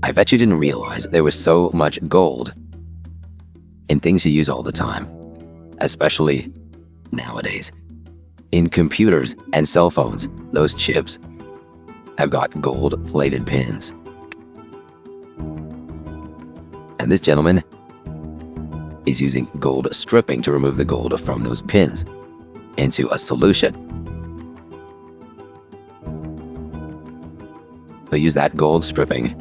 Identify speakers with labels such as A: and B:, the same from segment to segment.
A: I bet you didn't realize there was so much gold in things you use all the time, especially nowadays. In computers and cell phones, those chips have got gold-plated pins. And this gentleman is using gold stripping to remove the gold from those pins into a solution. He'll use that gold stripping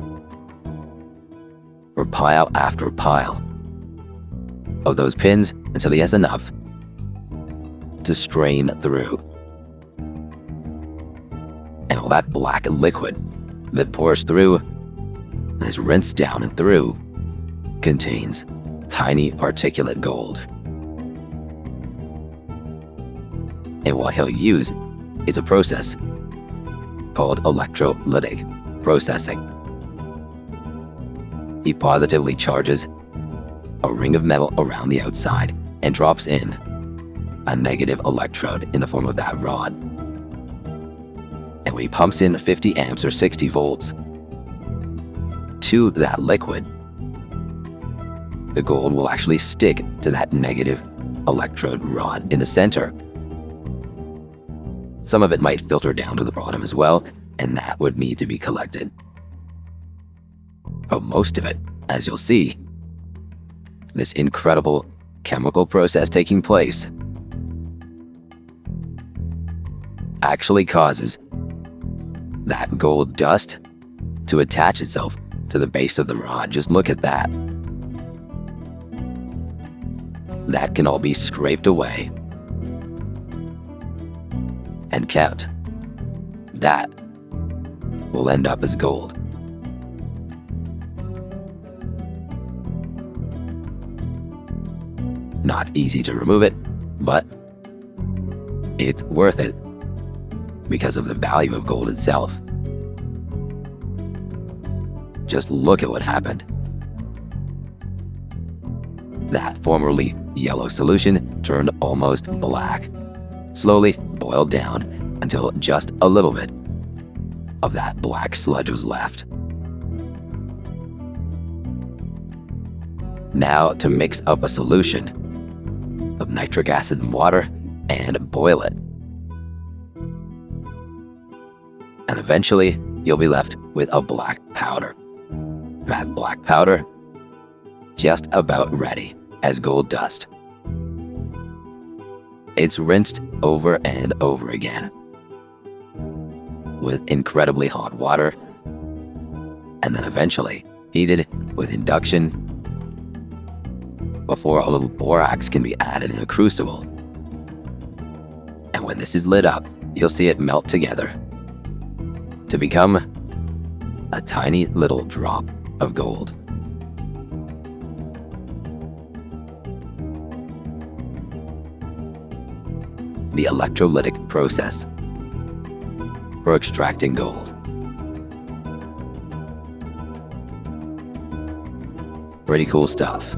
A: for pile after pile of those pins until he has enough to strain through. And all that black liquid that pours through and is rinsed down and through contains tiny particulate gold. And what he'll use is a process called electrolytic processing. He positively charges a ring of metal around the outside and drops in a negative electrode in the form of that rod. And when he pumps in 50 amps or 60 volts to that liquid, the gold will actually stick to that negative electrode rod in the center. Some of it might filter down to the bottom as well, and that would need to be collected. But most of it, as you'll see, this incredible chemical process taking place actually causes that gold dust to attach itself to the base of the rod. Just look at that. That can all be scraped away and kept. That will end up as gold. Not easy to remove it, but it's worth it because of the value of gold itself. Just look at what happened. That formerly yellow solution turned almost black, slowly boiled down until just a little bit of that black sludge was left. Now to mix up a solution of nitric acid and water and boil it. And eventually you'll be left with a black powder. That black powder just about ready as gold dust. It's rinsed over and over again with incredibly hot water, and then eventually heated with induction before a little borax can be added in a crucible. And when this is lit up, you'll see it melt together to become a tiny little drop of gold. The electrolytic process for extracting gold. Pretty cool stuff.